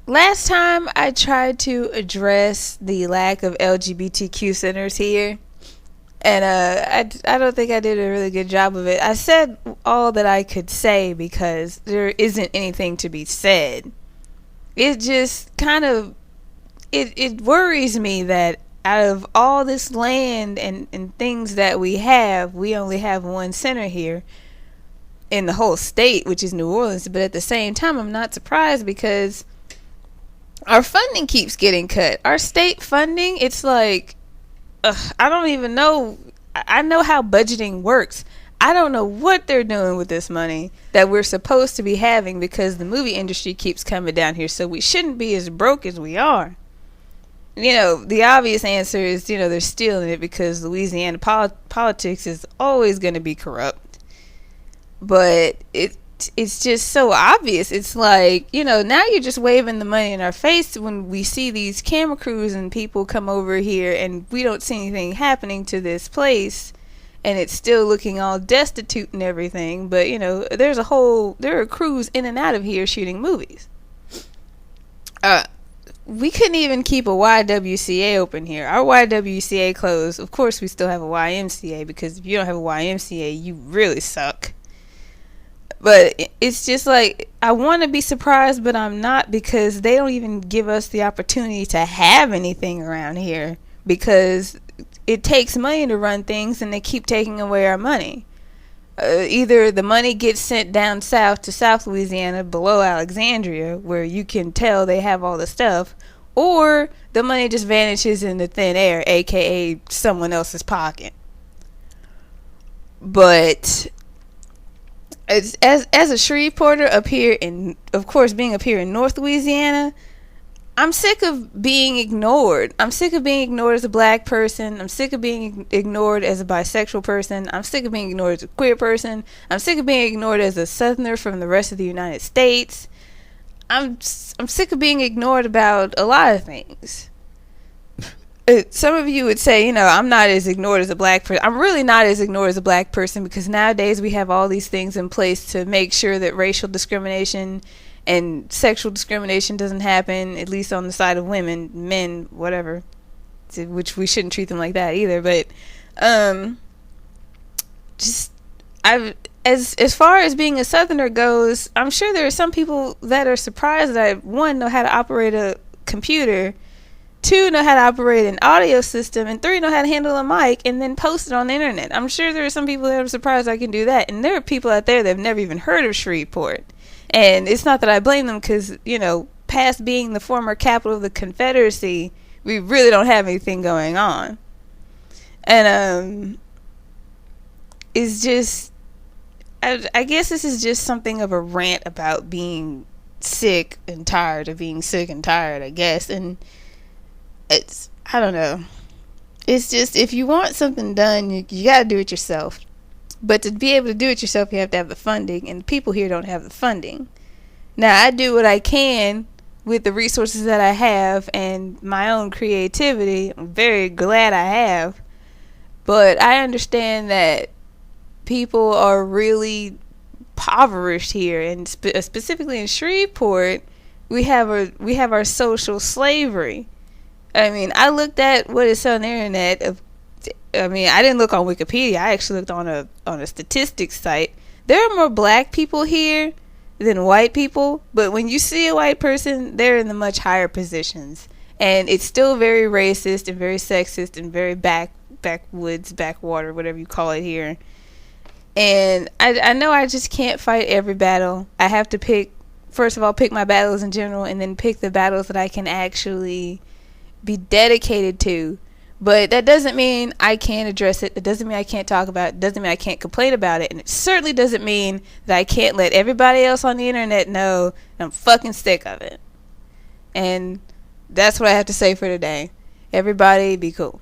Last time I tried to address the lack of LGBTQ centers here, and I don't think I did a really good job of it. I said all that I could say because there isn't anything to be said. It just kind of it worries me that out of all this land and things that we only have one center here in the whole state, which is New Orleans. But at the same time, I'm not surprised because our funding keeps getting cut. Our state funding, it's like, I don't even know. I know how budgeting works. I don't know what they're doing with this money that we're supposed to be having because the movie industry keeps coming down here. So we shouldn't be as broke as we are. You know, the obvious answer is, they're stealing it because Louisiana politics is always going to be corrupt. But it's just so obvious. It's like, now you're just waving the money in our face when we see these camera crews and people come over here and we don't see anything happening to this place and it's still looking all destitute and everything. But, there are crews in and out of here shooting movies. We couldn't even keep a YWCA open here. Our YWCA closed. Of course, we still have a YMCA because if you don't have a YMCA, you really suck. But it's just like, I want to be surprised, but I'm not because they don't even give us the opportunity to have anything around here because it takes money to run things and they keep taking away our money. Either the money gets sent down south to South Louisiana below Alexandria where you can tell they have all the stuff, or the money just vanishes into thin air, aka someone else's pocket. But as a Shreveporter up here in, of course, being up here in North Louisiana, I'm sick of being ignored. I'm sick of being ignored as a black person. I'm sick of being ignored as a bisexual person. I'm sick of being ignored as a queer person. I'm sick of being ignored as a southerner from the rest of the United States. I'm sick of being ignored about a lot of things. Some of you would say, I'm not as ignored as a black person. I'm really not as ignored as a black person because nowadays we have all these things in place to make sure that racial discrimination and sexual discrimination doesn't happen, at least on the side of women, men, whatever, which we shouldn't treat them like that either. But as far as being a southerner goes, I'm sure there are some people that are surprised that I, one, know how to operate a computer, two, know how to operate an audio system, and three, know how to handle a mic and then post it on the internet. I'm sure there are some people that are surprised I can do that, and there are people out there that have never even heard of Shreveport. And it's not that I blame them because, past being the former capital of the Confederacy, we really don't have anything going on. And it's just, I guess this is just something of a rant about being sick and tired of being sick and tired, I guess. And it's, I don't know. It's just, if you want something done, you got to do it yourself. But to be able to do it yourself, you have to have the funding, and the people here don't have the funding. Now, I do what I can with the resources that I have and my own creativity. I'm very glad I have. But I understand that people are really impoverished here, and specifically in Shreveport, we have our social slavery. I mean, I looked at what is on the internet. I didn't look on Wikipedia. I actually looked on a statistics site. There are more black people here than white people, but when you see a white person, they're in the much higher positions, and it's still very racist and very sexist and very backwoods, backwater, whatever you call it here. And I know I just can't fight every battle. I have to pick my battles in general, and then pick the battles that I can actually be dedicated to. But that doesn't mean I can't address it. It doesn't mean I can't talk about it. It doesn't mean I can't complain about it. And it certainly doesn't mean that I can't let everybody else on the internet know I'm fucking sick of it. And that's what I have to say for today. Everybody be cool.